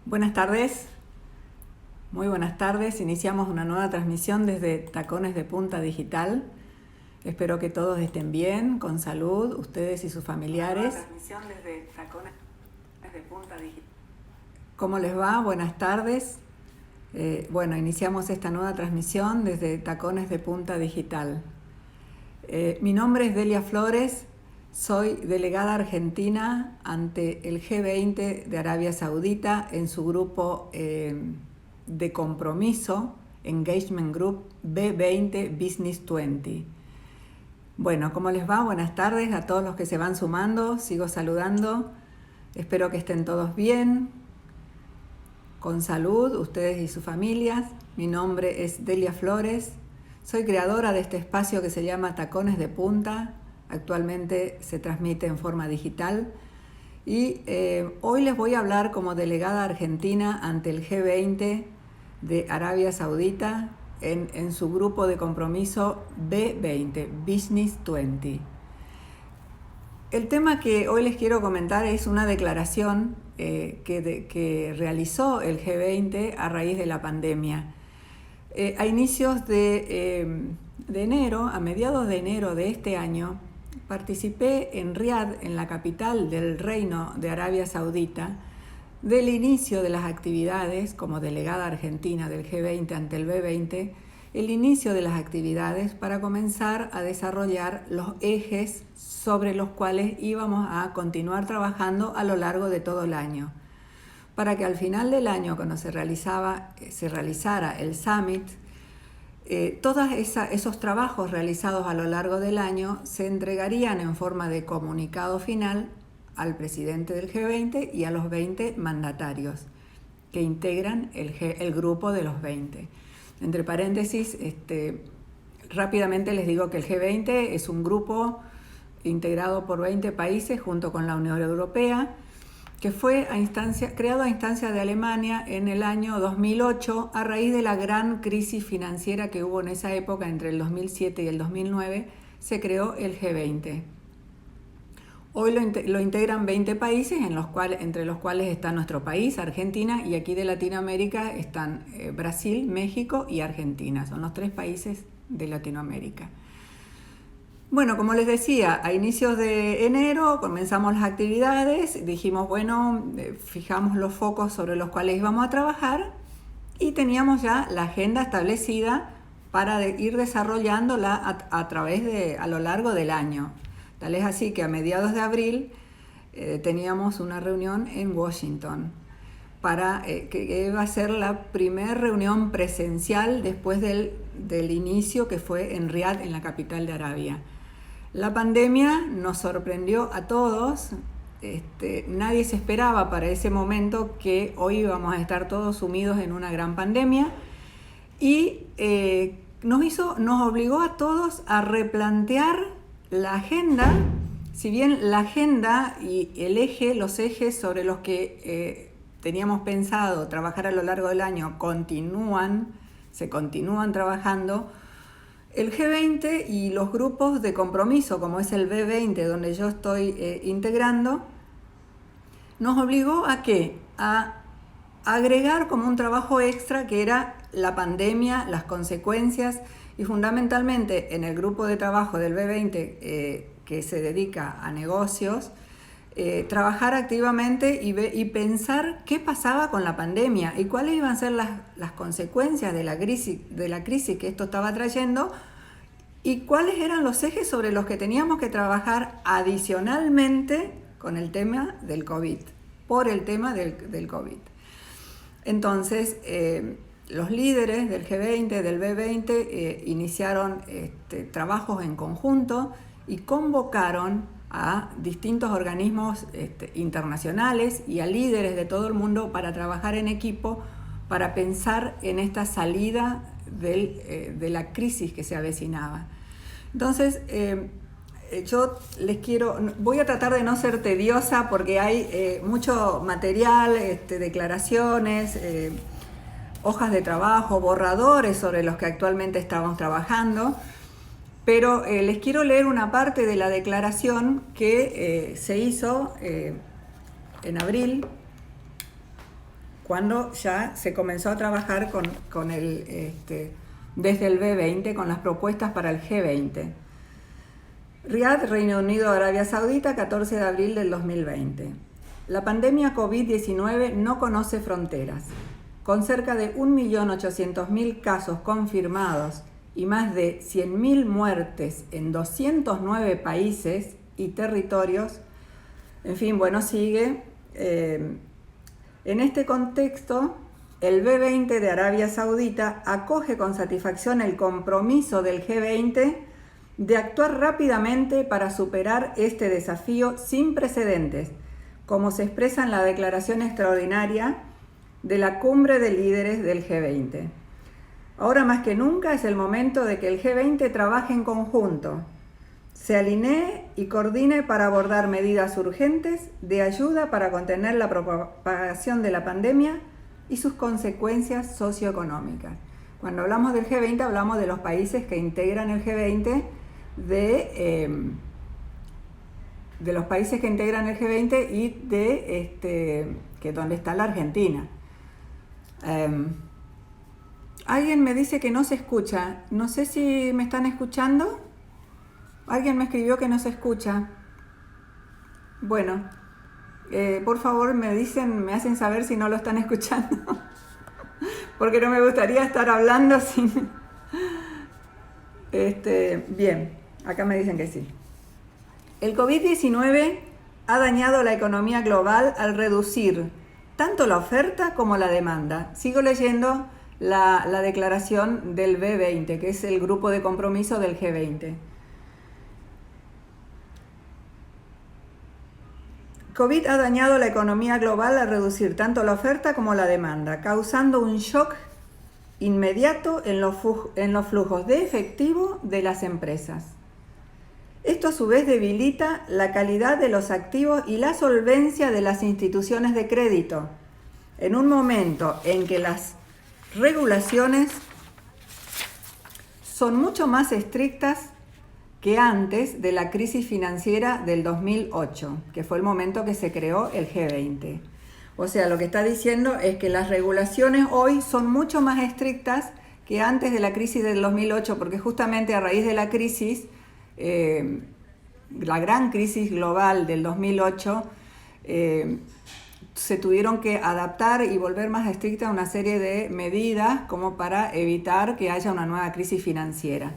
Buenas tardes, muy buenas tardes. Iniciamos una nueva transmisión desde Tacones de Punta Digital. Espero que todos estén bien, con salud, ustedes y sus familiares. Una nueva transmisión desde Tacones de Punta Digital. ¿Cómo les va? Buenas tardes. Iniciamos esta nueva transmisión desde Tacones de Punta Digital. Mi nombre es Delia Flores. Soy delegada argentina ante el G20 de Arabia Saudita en su grupo de compromiso, Engagement Group B20 Business 20. Bueno, ¿cómo les va? Buenas tardes a todos los que se van sumando. Sigo saludando. Espero que estén todos bien, con salud, ustedes y sus familias. Mi nombre es Delia Flores. Soy creadora de este espacio que se llama Tacones de Punta. Actualmente se transmite en forma digital y hoy les voy a hablar como delegada argentina ante el G20 de Arabia Saudita en su grupo de compromiso B20, Business 20. El tema que hoy les quiero comentar es una declaración que realizó el G20 a raíz de la pandemia. A inicios de enero, a mediados de enero de este año, participé en Riad, en la capital del Reino de Arabia Saudita, del inicio de las actividades como delegada argentina del G20 ante el B20, el inicio de las actividades para comenzar a desarrollar los ejes sobre los cuales íbamos a continuar trabajando a lo largo de todo el año, para que al final del año, cuando se realizara el Summit, todos esos trabajos realizados a lo largo del año se entregarían en forma de comunicado final al presidente del G20 y a los 20 mandatarios que integran el grupo de los 20. Entre paréntesis, rápidamente les digo que el G20 es un grupo integrado por 20 países junto con la Unión Europea, que fue creado a instancia de Alemania en el año 2008 a raíz de la gran crisis financiera que hubo en esa época, entre el 2007 y el 2009, se creó el G20. Hoy lo integran 20 países, entre los cuales está nuestro país, Argentina, y aquí de Latinoamérica están Brasil, México y Argentina. Son los 3 países de Latinoamérica. Bueno, como les decía, a inicios de enero comenzamos las actividades, dijimos, fijamos los focos sobre los cuales íbamos a trabajar y teníamos ya la agenda establecida para ir desarrollándola a lo largo del año. Tal es así que a mediados de abril teníamos una reunión en Washington que iba a ser la primera reunión presencial después del inicio que fue en Riad, en la capital de Arabia. La pandemia nos sorprendió a todos, nadie se esperaba para ese momento que hoy íbamos a estar todos sumidos en una gran pandemia y nos obligó a todos a replantear la agenda. Si bien la agenda y los ejes sobre los que teníamos pensado trabajar a lo largo del año se continúan trabajando, el G20 y los grupos de compromiso, como es el B20, donde yo estoy integrando, nos obligó a agregar como un trabajo extra que era la pandemia, las consecuencias, y fundamentalmente en el grupo de trabajo del B20 que se dedica a negocios, trabajar activamente y pensar qué pasaba con la pandemia y cuáles iban a ser las consecuencias de la crisis que esto estaba trayendo y cuáles eran los ejes sobre los que teníamos que trabajar adicionalmente con el tema del COVID, por el tema del COVID. Entonces, los líderes del G20, del B20, iniciaron trabajos en conjunto y convocaron a distintos organismos internacionales y a líderes de todo el mundo para trabajar en equipo, para pensar en esta salida de la crisis que se avecinaba. Entonces, yo voy a tratar de no ser tediosa porque hay mucho material, declaraciones, hojas de trabajo, borradores sobre los que actualmente estamos trabajando. Pero les quiero leer una parte de la declaración que se hizo en abril cuando ya se comenzó a trabajar desde el B20 con las propuestas para el G20. Riad, Reino Unido, Arabia Saudita, 14 de abril del 2020. La pandemia COVID-19 no conoce fronteras. Con cerca de 1.800.000 casos confirmados y más de 100.000 muertes en 209 países y territorios, en fin, bueno, sigue. En este contexto, el B20 de Arabia Saudita acoge con satisfacción el compromiso del G20 de actuar rápidamente para superar este desafío sin precedentes, como se expresa en la declaración extraordinaria de la cumbre de líderes del G20. Ahora más que nunca es el momento de que el G20 trabaje en conjunto, se alinee y coordine para abordar medidas urgentes de ayuda para contener la propagación de la pandemia y sus consecuencias socioeconómicas. Cuando hablamos del G20 hablamos de los países que integran el G20, de los países que integran el G20 y que donde está la Argentina. Alguien me dice que no se escucha. No sé si me están escuchando. Alguien me escribió que no se escucha. Bueno, por favor me hacen saber si no lo están escuchando. Porque no me gustaría estar hablando sin... Bien, acá me dicen que sí. El COVID-19 ha dañado la economía global al reducir tanto la oferta como la demanda. Sigo leyendo la declaración del B20, que es el grupo de compromiso del G20. COVID ha dañado la economía global al reducir tanto la oferta como la demanda, causando un shock inmediato en los flujos de efectivo de las empresas. Esto a su vez debilita la calidad de los activos y la solvencia de las instituciones de crédito, en un momento en que las regulaciones son mucho más estrictas que antes de la crisis financiera del 2008, que fue el momento que se creó el G20. O sea, lo que está diciendo es que las regulaciones hoy son mucho más estrictas que antes de la crisis del 2008, porque justamente a raíz de la crisis, la gran crisis global del 2008, se tuvieron que adaptar y volver más estricta una serie de medidas como para evitar que haya una nueva crisis financiera.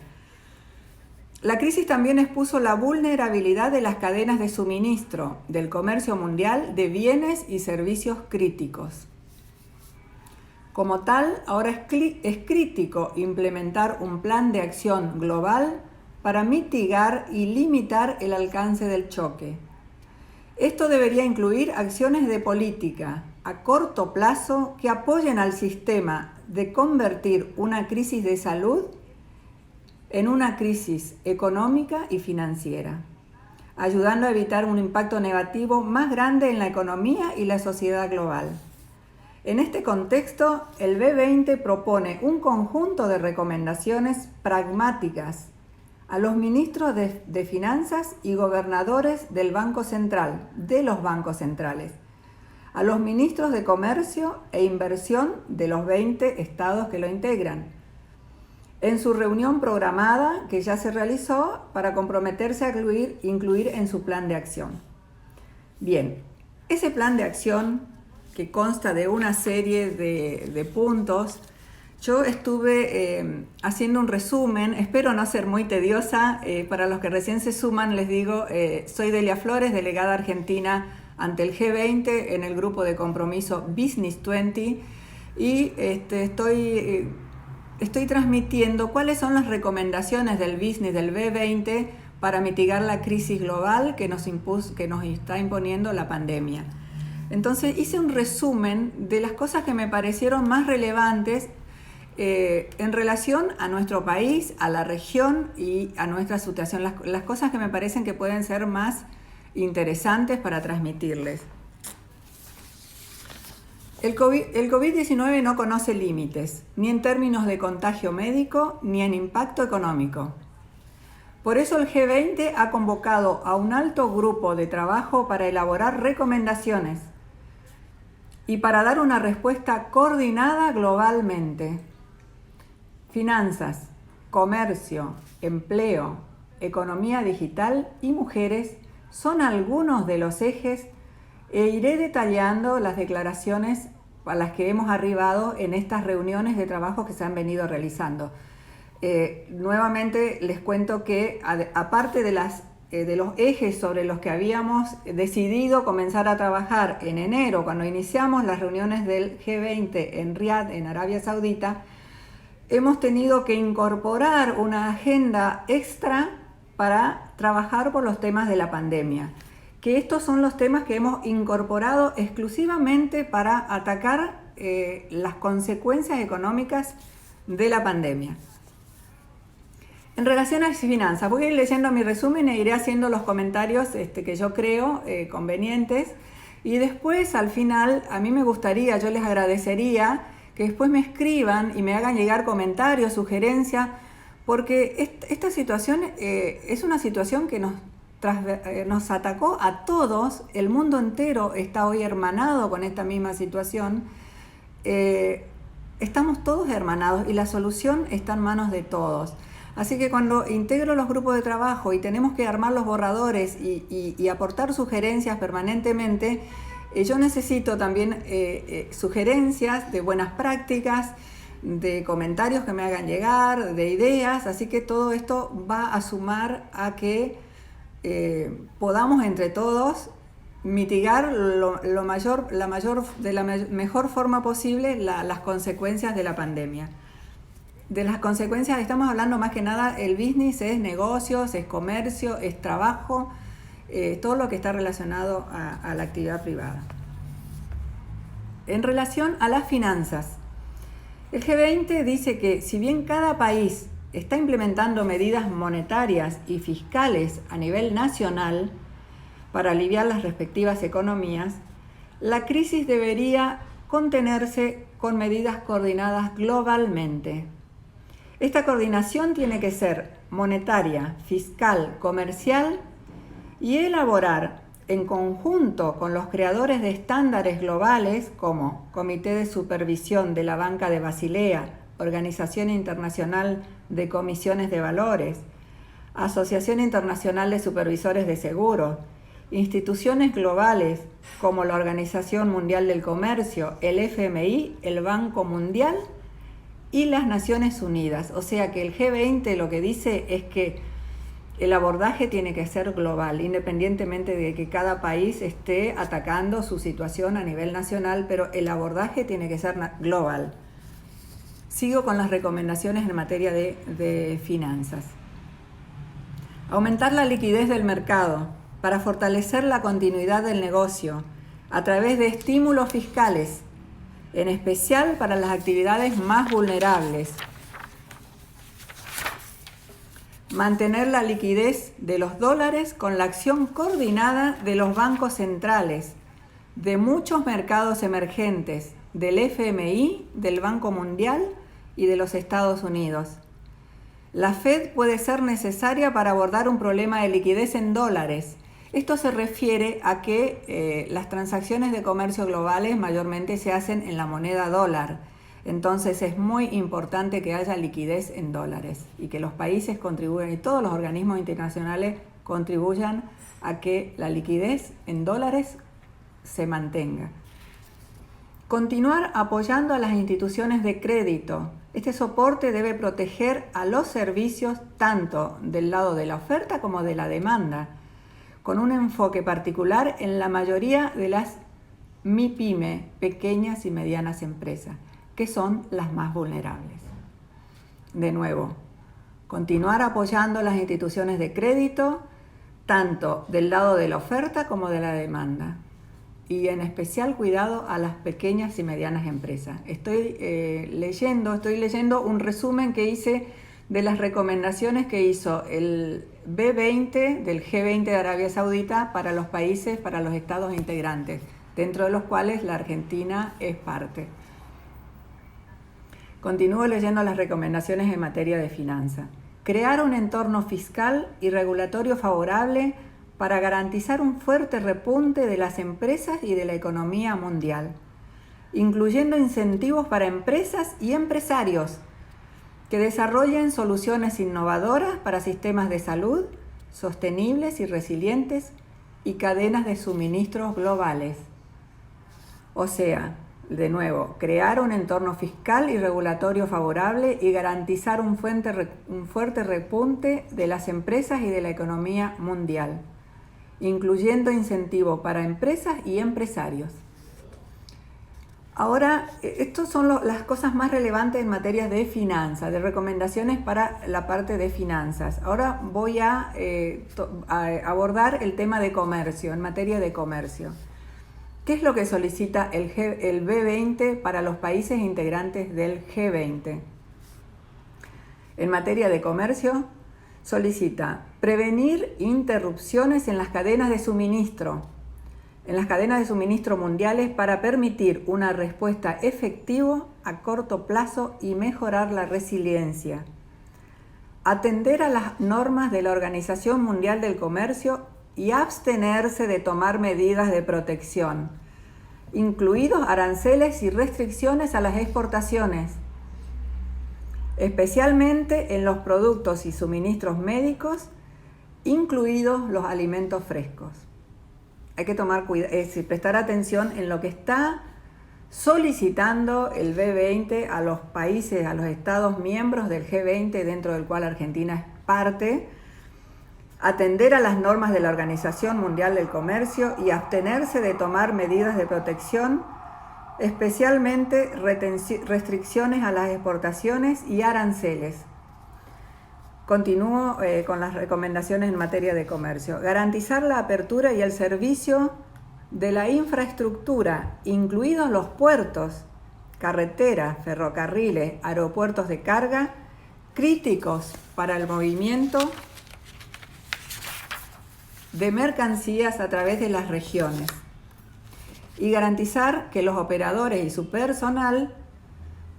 La crisis también expuso la vulnerabilidad de las cadenas de suministro del comercio mundial de bienes y servicios críticos. Como tal, ahora es crítico implementar un plan de acción global para mitigar y limitar el alcance del choque. Esto debería incluir acciones de política a corto plazo que apoyen al sistema de convertir una crisis de salud en una crisis económica y financiera, ayudando a evitar un impacto negativo más grande en la economía y la sociedad global. En este contexto, el B20 propone un conjunto de recomendaciones pragmáticas a los ministros de Finanzas y gobernadores del Banco Central, de los bancos centrales, a los ministros de Comercio e Inversión de los 20 estados que lo integran, en su reunión programada que ya se realizó para comprometerse a incluir en su plan de acción. Bien, ese plan de acción que consta de una serie de puntos, yo estuve haciendo un resumen, espero no ser muy tediosa, para los que recién se suman les digo, soy Delia Flores, delegada argentina ante el G20 en el grupo de compromiso Business 20 y estoy transmitiendo cuáles son las recomendaciones del business del B20 para mitigar la crisis global que nos está imponiendo la pandemia. Entonces hice un resumen de las cosas que me parecieron más relevantes en relación a nuestro país, a la región y a nuestra situación, las cosas que me parecen que pueden ser más interesantes para transmitirles. El COVID-19 no conoce límites, ni en términos de contagio médico, ni en impacto económico. Por eso el G20 ha convocado a un alto grupo de trabajo para elaborar recomendaciones. y para dar una respuesta coordinada globalmente. Finanzas, comercio, empleo, economía digital y mujeres son algunos de los ejes e iré detallando las declaraciones a las que hemos arribado en estas reuniones de trabajo que se han venido realizando. Nuevamente les cuento que aparte de los ejes sobre los que habíamos decidido comenzar a trabajar en enero, cuando iniciamos las reuniones del G20 en Riad, en Arabia Saudita, hemos tenido que incorporar una agenda extra para trabajar por los temas de la pandemia, que estos son los temas que hemos incorporado exclusivamente para atacar las consecuencias económicas de la pandemia. En relación a las finanzas, voy a ir leyendo mi resumen e iré haciendo los comentarios que yo creo convenientes, y después al final a mí me gustaría, yo les agradecería que después me escriban y me hagan llegar comentarios, sugerencias, porque esta situación es una situación que nos atacó a todos, el mundo entero está hoy hermanado con esta misma situación, estamos todos hermanados y la solución está en manos de todos. Así que cuando integro los grupos de trabajo y tenemos que armar los borradores y aportar sugerencias permanentemente, yo necesito también sugerencias de buenas prácticas, de comentarios que me hagan llegar, de ideas, así que todo esto va a sumar a que podamos entre todos mitigar de la mejor forma posible las consecuencias de la pandemia. De las consecuencias estamos hablando más que nada, el business es negocios, es comercio, es trabajo, todo lo que está relacionado a la actividad privada. En relación a las finanzas, el G20 dice que si bien cada país está implementando medidas monetarias y fiscales a nivel nacional para aliviar las respectivas economías, la crisis debería contenerse con medidas coordinadas globalmente. Esta coordinación tiene que ser monetaria, fiscal, comercial y elaborar en conjunto con los creadores de estándares globales como Comité de Supervisión de la Banca de Basilea, Organización Internacional de Comisiones de Valores, Asociación Internacional de Supervisores de Seguros, instituciones globales como la Organización Mundial del Comercio, el FMI, el Banco Mundial y las Naciones Unidas. O sea que el G20 lo que dice es que el abordaje tiene que ser global, independientemente de que cada país esté atacando su situación a nivel nacional, pero el abordaje tiene que ser global. Sigo con las recomendaciones en materia de finanzas. Aumentar la liquidez del mercado para fortalecer la continuidad del negocio a través de estímulos fiscales, en especial para las actividades más vulnerables. Mantener la liquidez de los dólares con la acción coordinada de los bancos centrales, de muchos mercados emergentes, del FMI, del Banco Mundial y de los Estados Unidos. La Fed puede ser necesaria para abordar un problema de liquidez en dólares. Esto se refiere a que las transacciones de comercio globales mayormente se hacen en la moneda dólar. Entonces es muy importante que haya liquidez en dólares y que los países contribuyan y todos los organismos internacionales contribuyan a que la liquidez en dólares se mantenga. Continuar apoyando a las instituciones de crédito. Este soporte debe proteger a los servicios tanto del lado de la oferta como de la demanda, con un enfoque particular en la mayoría de las MIPYME, pequeñas y medianas empresas, que son las más vulnerables. De nuevo, continuar apoyando las instituciones de crédito, tanto del lado de la oferta como de la demanda, y en especial cuidado a las pequeñas y medianas empresas. Estoy leyendo un resumen que hice de las recomendaciones que hizo el B20 del G20 de Arabia Saudita para los países, para los estados integrantes, dentro de los cuales la Argentina es parte. Continúo leyendo las recomendaciones en materia de finanzas. Crear un entorno fiscal y regulatorio favorable para garantizar un fuerte repunte de las empresas y de la economía mundial. incluyendo incentivos para empresas y empresarios que desarrollen soluciones innovadoras para sistemas de salud sostenibles y resilientes y cadenas de suministros globales. O sea, de nuevo, crear un entorno fiscal y regulatorio favorable y garantizar un fuerte repunte de las empresas y de la economía mundial, incluyendo incentivos para empresas y empresarios. Ahora, estas son las cosas más relevantes en materia de finanzas, de recomendaciones para la parte de finanzas. Ahora voy a abordar el tema de comercio, en materia de comercio. ¿Qué es lo que solicita el B20 para los países integrantes del G20? En materia de comercio, solicita prevenir interrupciones en las cadenas de suministro, mundiales para permitir una respuesta efectiva a corto plazo y mejorar la resiliencia. Atender a las normas de la Organización Mundial del Comercio y abstenerse de tomar medidas de protección, incluidos aranceles y restricciones a las exportaciones, especialmente en los productos y suministros médicos, incluidos los alimentos frescos. Hay que tomar cuidado, es decir, prestar atención en lo que está solicitando el B20 a los países, a los estados miembros del G20, dentro del cual Argentina es parte, atender a las normas de la Organización Mundial del Comercio y abstenerse de tomar medidas de protección, especialmente restricciones a las exportaciones y aranceles. Continúo con las recomendaciones en materia de comercio. Garantizar la apertura y el servicio de la infraestructura, incluidos los puertos, carreteras, ferrocarriles, aeropuertos de carga, críticos para el movimiento de mercancías a través de las regiones, y garantizar que los operadores y su personal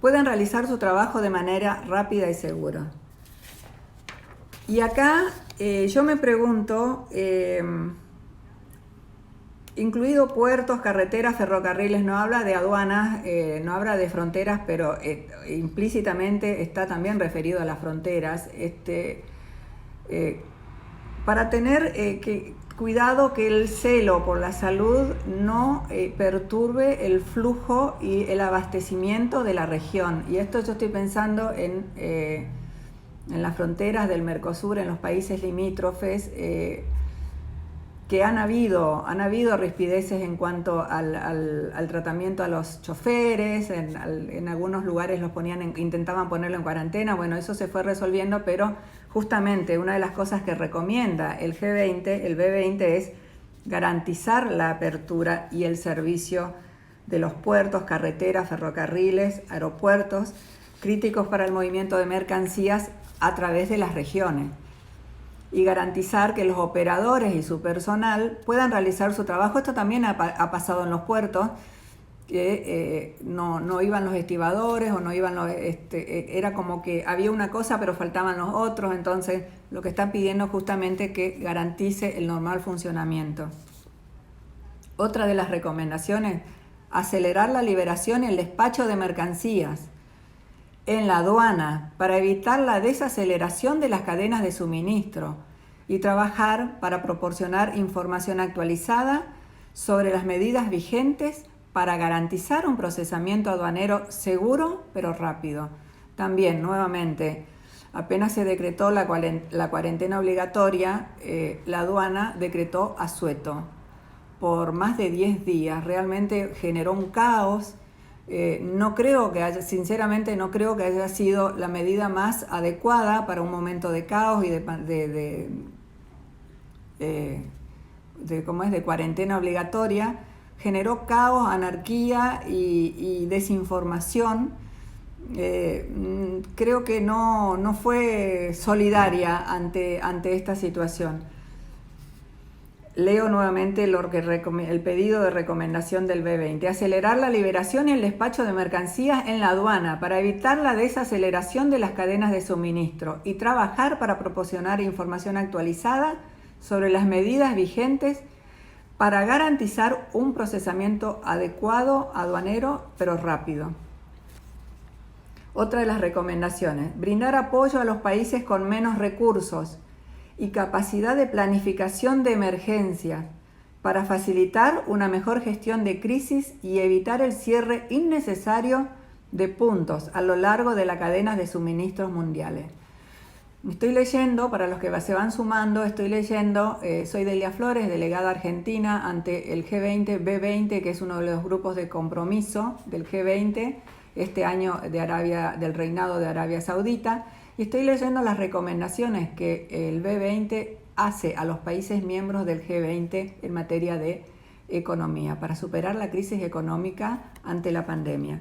puedan realizar su trabajo de manera rápida y segura. Y acá yo me pregunto, incluido puertos, carreteras, ferrocarriles, no habla de aduanas, no habla de fronteras, pero implícitamente está también referido a las fronteras, para tener cuidado que el celo por la salud no perturbe el flujo y el abastecimiento de la región. Y esto yo estoy pensando en las fronteras del Mercosur, en los países limítrofes, que han habido rispideces en cuanto al tratamiento a los choferes, en algunos lugares intentaban ponerlo en cuarentena. Bueno, eso se fue resolviendo, pero justamente una de las cosas que recomienda el B20 es garantizar la apertura y el servicio de los puertos, carreteras, ferrocarriles, aeropuertos, críticos para el movimiento de mercancías a través de las regiones, y garantizar que los operadores y su personal puedan realizar su trabajo. Esto también ha pasado en los puertos, que no iban los estibadores o no iban era como que había una cosa pero faltaban los otros. Entonces lo que están pidiendo es justamente que garantice el normal funcionamiento. Otra de las recomendaciones: acelerar la liberación y el despacho de mercancías en la aduana para evitar la desaceleración de las cadenas de suministro, y trabajar para proporcionar información actualizada sobre las medidas vigentes para garantizar un procesamiento aduanero seguro pero rápido. También, nuevamente, apenas se decretó la cuarentena obligatoria, la aduana decretó asueto por más de 10 días. Realmente generó un caos. Sinceramente no creo que haya sido la medida más adecuada para un momento de caos y de cuarentena obligatoria. Generó caos, anarquía y desinformación. Creo que no fue solidaria ante esta situación. Leo nuevamente el pedido de recomendación del B20. Acelerar la liberación y el despacho de mercancías en la aduana para evitar la desaceleración de las cadenas de suministro, y trabajar para proporcionar información actualizada sobre las medidas vigentes para garantizar un procesamiento adecuado aduanero, pero rápido. Otra de las recomendaciones, brindar apoyo a los países con menos recursos y capacidad de planificación de emergencias para facilitar una mejor gestión de crisis y evitar el cierre innecesario de puntos a lo largo de la cadena de suministros mundiales. Estoy leyendo, para los que se van sumando, soy Delia Flores, delegada argentina ante el G20, B20, que es uno de los grupos de compromiso del G20, este año del reinado de Arabia Saudita, y estoy leyendo las recomendaciones que el B20 hace a los países miembros del G20 en materia de economía, para superar la crisis económica ante la pandemia.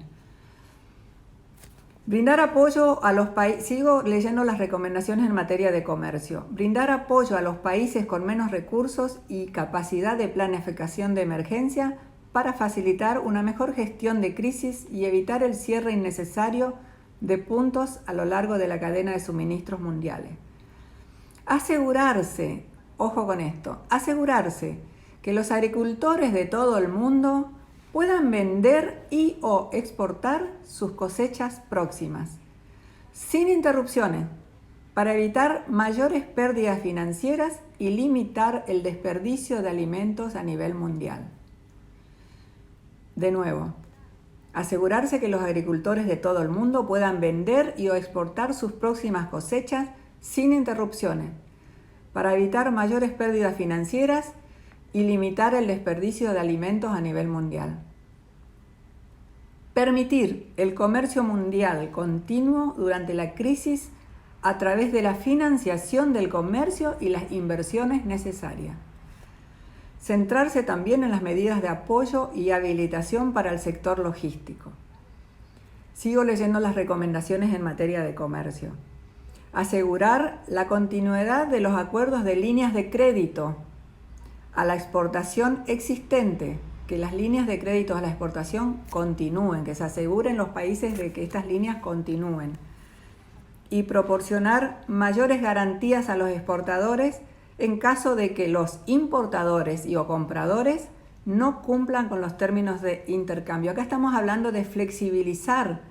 Brindar apoyo a los países, sigo leyendo las recomendaciones en materia de comercio. Brindar apoyo a los países con menos recursos y capacidad de planificación de emergencia para facilitar una mejor gestión de crisis y evitar el cierre innecesario de puntos a lo largo de la cadena de suministros mundiales. Asegurarse, ojo con esto, asegurarse que los agricultores de todo el mundo puedan vender y o exportar sus cosechas próximas, sin interrupciones, para evitar mayores pérdidas financieras y limitar el desperdicio de alimentos a nivel mundial. De nuevo, asegurarse que los agricultores de todo el mundo puedan vender y o exportar sus próximas cosechas sin interrupciones, para evitar mayores pérdidas financieras y limitar el desperdicio de alimentos a nivel mundial. Permitir el comercio mundial continuo durante la crisis a través de la financiación del comercio y las inversiones necesarias. Centrarse también en las medidas de apoyo y habilitación para el sector logístico. Sigo leyendo las recomendaciones en materia de comercio. Asegurar la continuidad de los acuerdos de líneas de crédito a la exportación existente, que las líneas de crédito a la exportación continúen, que se aseguren los países de que estas líneas continúen, y proporcionar mayores garantías a los exportadores en caso de que los importadores y o compradores no cumplan con los términos de intercambio. Acá estamos hablando de flexibilizar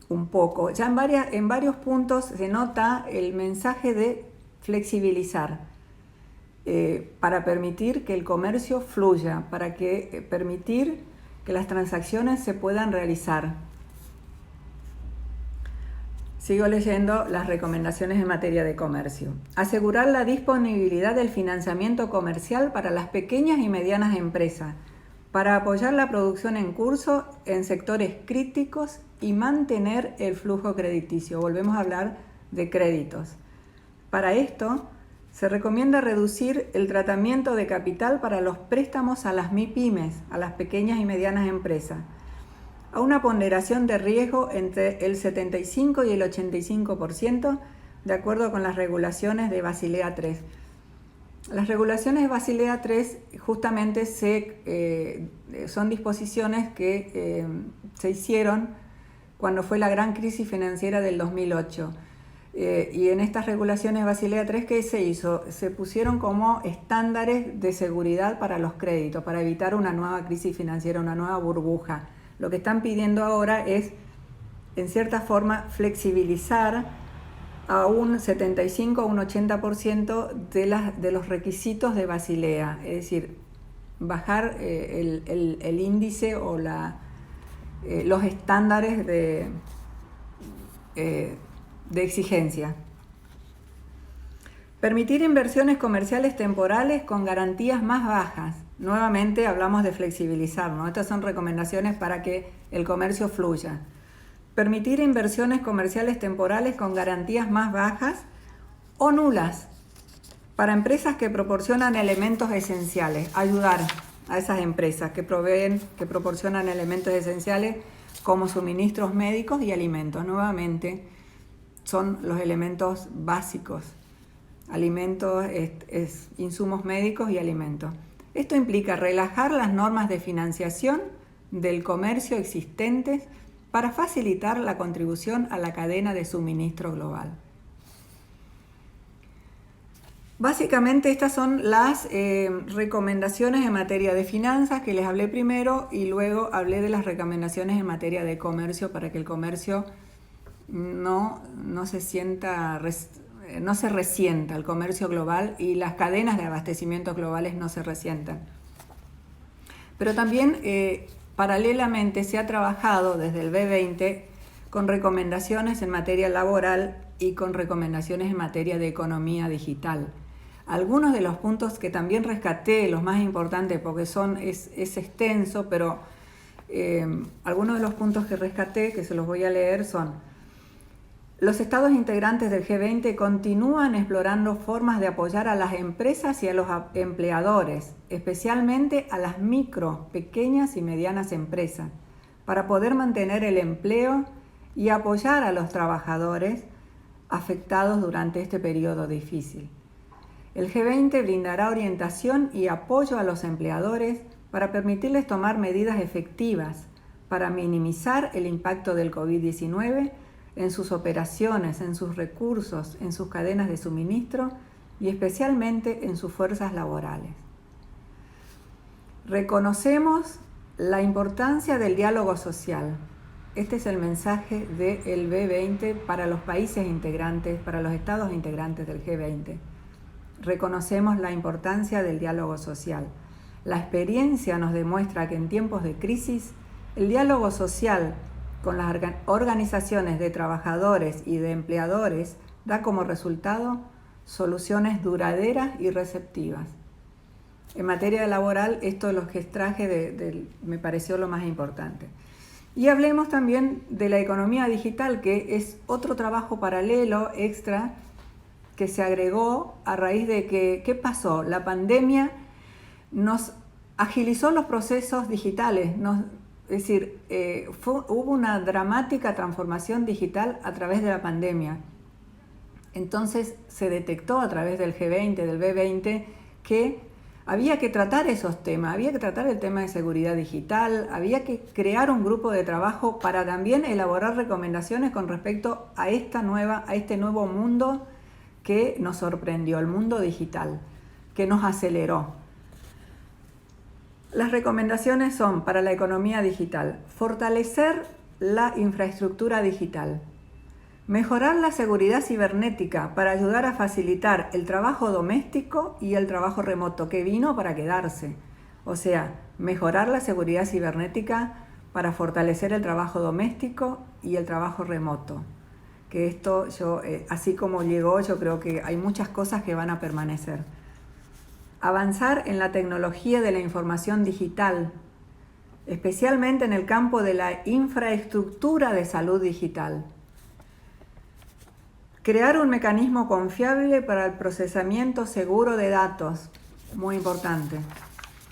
un poco. Ya en varios puntos se nota el mensaje de flexibilizar para permitir que el comercio fluya, para permitir que las transacciones se puedan realizar. Sigo leyendo las recomendaciones en materia de comercio. Asegurar la disponibilidad del financiamiento comercial para las pequeñas y medianas empresas, para apoyar la producción en curso en sectores críticos y mantener el flujo crediticio. Volvemos a hablar de créditos. Para esto, se recomienda reducir el tratamiento de capital para los préstamos a las MIPYMES, a las pequeñas y medianas empresas, a una ponderación de riesgo entre el 75 y el 85%, de acuerdo con las regulaciones de Basilea III. Las regulaciones de Basilea III justamente son disposiciones que se hicieron cuando fue la gran crisis financiera del 2008. Y en estas regulaciones Basilea III, ¿qué se hizo? Se pusieron como estándares de seguridad para los créditos, para evitar una nueva crisis financiera, una nueva burbuja. Lo que están pidiendo ahora es, en cierta forma, flexibilizar a un 75 o un 80% de los requisitos de Basilea, es decir, bajar el índice o los estándares de exigencia. Permitir inversiones comerciales temporales con garantías más bajas. Nuevamente hablamos de flexibilizar, ¿no? Estas son recomendaciones para que el comercio fluya. Permitir inversiones comerciales temporales con garantías más bajas o nulas para empresas que proporcionan elementos esenciales. Ayudar a esas empresas que proporcionan elementos esenciales como suministros médicos y alimentos. Nuevamente son los elementos básicos. Alimentos, insumos médicos y alimentos. Esto implica relajar las normas de financiación del comercio existentes para facilitar la contribución a la cadena de suministro global. Básicamente estas son las recomendaciones en materia de finanzas que les hablé primero, y luego hablé de las recomendaciones en materia de comercio para que el comercio no se resienta, el comercio global y las cadenas de abastecimiento globales no se resientan. Pero también paralelamente se ha trabajado desde el B20 con recomendaciones en materia laboral y con recomendaciones en materia de economía digital. Algunos de los puntos que también rescaté, los más importantes, porque es extenso, pero algunos de los puntos que rescaté, que se los voy a leer, son: los estados integrantes del G20 continúan explorando formas de apoyar a las empresas y a los empleadores, especialmente a las micro, pequeñas y medianas empresas, para poder mantener el empleo y apoyar a los trabajadores afectados durante este periodo difícil. El G20 brindará orientación y apoyo a los empleadores para permitirles tomar medidas efectivas para minimizar el impacto del COVID-19 en sus operaciones, en sus recursos, en sus cadenas de suministro y especialmente en sus fuerzas laborales. Reconocemos la importancia del diálogo social. Este es el mensaje del B20 para los países integrantes, para los estados integrantes del G20. Reconocemos la importancia del diálogo social. La experiencia nos demuestra que en tiempos de crisis, el diálogo social con las organizaciones de trabajadores y de empleadores da como resultado soluciones duraderas y receptivas. En materia laboral, esto es lo que extraje me pareció lo más importante. Y hablemos también de la economía digital, que es otro trabajo paralelo, extra, que se agregó a raíz de que, ¿qué pasó? La pandemia nos agilizó los procesos digitales, es decir, hubo una dramática transformación digital a través de la pandemia. Entonces se detectó a través del G20, del B20, que había que tratar esos temas, había que tratar el tema de seguridad digital, había que crear un grupo de trabajo para también elaborar recomendaciones con respecto a este nuevo mundo que nos sorprendió, el mundo digital, que nos aceleró. Las recomendaciones son para la economía digital: fortalecer la infraestructura digital, mejorar la seguridad cibernética para ayudar a facilitar el trabajo doméstico y el trabajo remoto, que vino para quedarse. O sea, mejorar la seguridad cibernética para fortalecer el trabajo doméstico y el trabajo remoto. Que esto, así como llegó, yo creo que hay muchas cosas que van a permanecer. Avanzar en la tecnología de la información digital, especialmente en el campo de la infraestructura de salud digital. Crear un mecanismo confiable para el procesamiento seguro de datos, muy importante.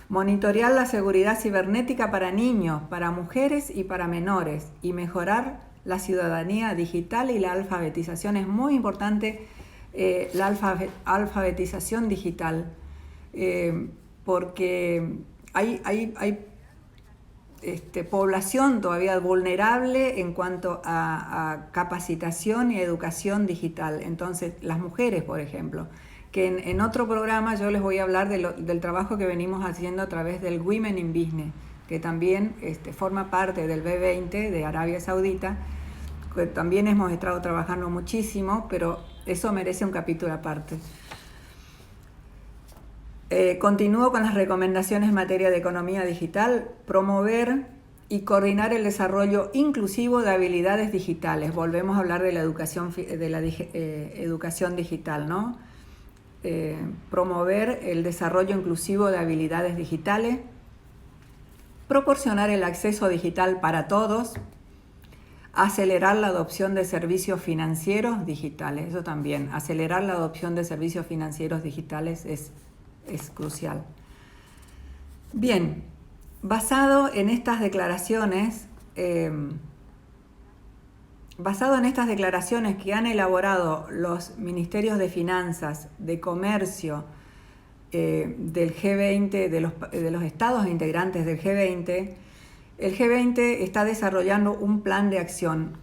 Monitorear la seguridad cibernética para niños, para mujeres y para menores, y mejorar la ciudadanía digital y la alfabetización. Es muy importante la alfabetización digital, porque hay población todavía vulnerable en cuanto a capacitación y educación digital. Entonces, las mujeres, por ejemplo, que en otro programa yo les voy a hablar del trabajo que venimos haciendo a través del Women in Business, que también forma parte del B20 de Arabia Saudita, que también hemos estado trabajando muchísimo, pero eso merece un capítulo aparte. Continúo con las recomendaciones en materia de economía digital: promover y coordinar el desarrollo inclusivo de habilidades digitales. Volvemos a hablar de la educación digital, ¿no? Promover el desarrollo inclusivo de habilidades digitales, proporcionar el acceso digital para todos, acelerar la adopción de servicios financieros digitales. Eso también, acelerar la adopción de servicios financieros digitales es crucial. Bien, basado en estas declaraciones que han elaborado los ministerios de finanzas, de comercio, del G20, de los estados integrantes del G20, el G20 está desarrollando un plan de acción.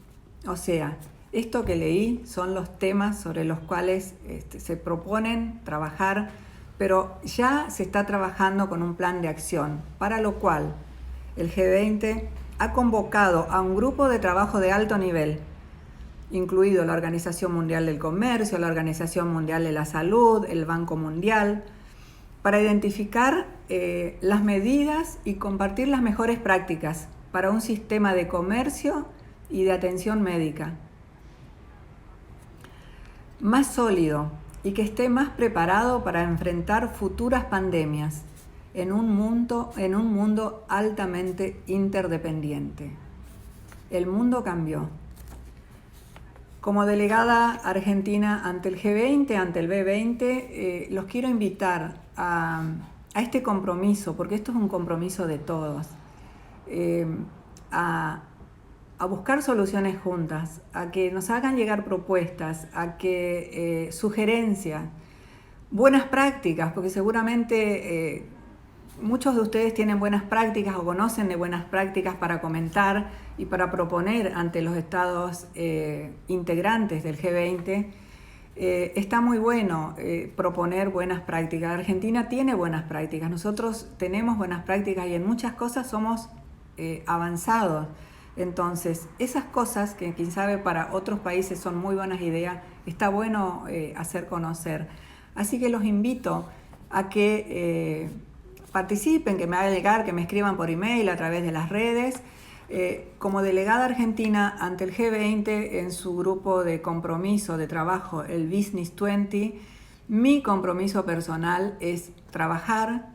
O sea, Esto que leí son los temas sobre los cuales se proponen trabajar, pero ya se está trabajando con un plan de acción, para lo cual el G20 ha convocado a un grupo de trabajo de alto nivel, incluido la Organización Mundial del Comercio, la Organización Mundial de la Salud, el Banco Mundial, para identificar las medidas y compartir las mejores prácticas para un sistema de comercio y de atención médica más sólido y que esté más preparado para enfrentar futuras pandemias en un mundo altamente interdependiente. El mundo cambió. Como delegada argentina ante el G20, ante el B20, los quiero invitar a este compromiso, porque esto es un compromiso de todos, a buscar soluciones juntas, a que nos hagan llegar propuestas, a que sugerencias, buenas prácticas, porque seguramente muchos de ustedes tienen buenas prácticas o conocen de buenas prácticas para comentar y para proponer ante los estados integrantes del G20. Está muy bueno proponer buenas prácticas. Argentina tiene buenas prácticas, nosotros tenemos buenas prácticas y en muchas cosas somos avanzados. Entonces, esas cosas que quién sabe para otros países son muy buenas ideas, está bueno hacer conocer. Así que los invito a que participen, que me hagan llegar, que me escriban por email a través de las redes. Como delegada argentina ante el G20 en su grupo de compromiso de trabajo, el Business 20, mi compromiso personal es trabajar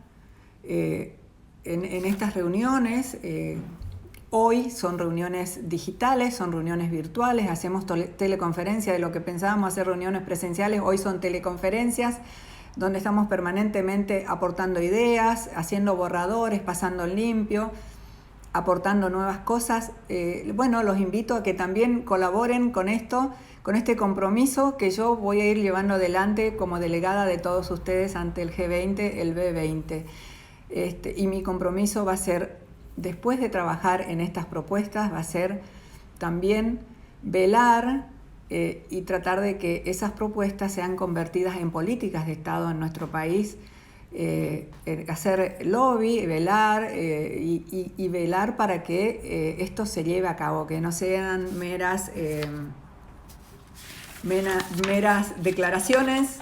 en estas reuniones. Hoy son reuniones digitales, son reuniones virtuales, hacemos teleconferencias de lo que pensábamos hacer reuniones presenciales, hoy son teleconferencias donde estamos permanentemente aportando ideas, haciendo borradores, pasando limpio, aportando nuevas cosas. Bueno, los invito a que también colaboren con esto, con este compromiso que yo voy a ir llevando adelante como delegada de todos ustedes ante el G20, el B20. Y mi compromiso va a ser, después de trabajar en estas propuestas, va a ser también velar y tratar de que esas propuestas sean convertidas en políticas de Estado en nuestro país, hacer lobby, velar y velar para que esto se lleve a cabo, que no sean meras declaraciones.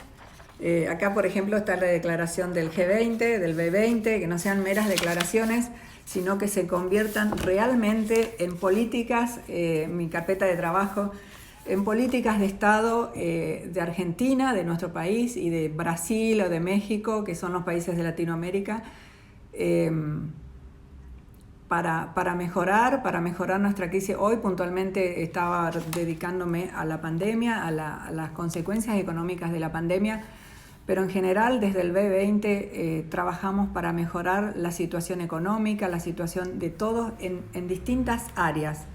Acá, por ejemplo, está la declaración del G20, del B20, que no sean meras declaraciones, sino que se conviertan realmente en políticas, mi carpeta de trabajo, en políticas de Estado de Argentina, de nuestro país, y de Brasil o de México, que son los países de Latinoamérica, para mejorar nuestra crisis. Hoy puntualmente estaba dedicándome a la pandemia, a las consecuencias económicas de la pandemia, pero en general desde el B20 trabajamos para mejorar la situación económica, la situación de todos en distintas áreas.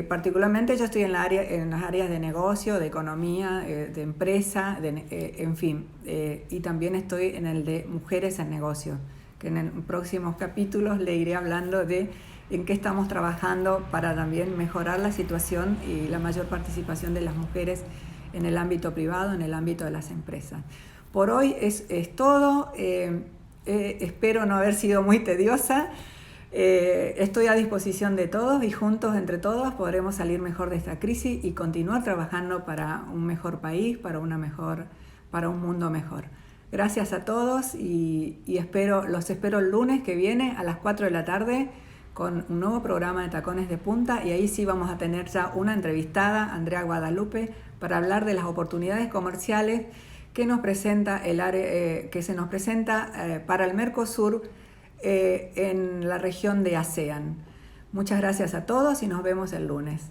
Particularmente yo estoy en las áreas de negocio, de economía, de empresa, en fin, y también estoy en el de mujeres en negocio, que en próximos capítulos le iré hablando de en qué estamos trabajando para también mejorar la situación y la mayor participación de las mujeres en el ámbito privado, en el ámbito de las empresas. Por hoy es todo. Espero no haber sido muy tediosa. Estoy a disposición de todos y juntos, entre todos, podremos salir mejor de esta crisis y continuar trabajando para un mejor país, para un mundo mejor. Gracias a todos y los espero el lunes que viene a las 4 de la tarde con un nuevo programa de Tacones de Punta, y ahí sí vamos a tener ya una entrevistada, Andrea Guadalupe, para hablar de las oportunidades comerciales que se nos presenta para el Mercosur en la región de ASEAN. Muchas gracias a todos y nos vemos el lunes.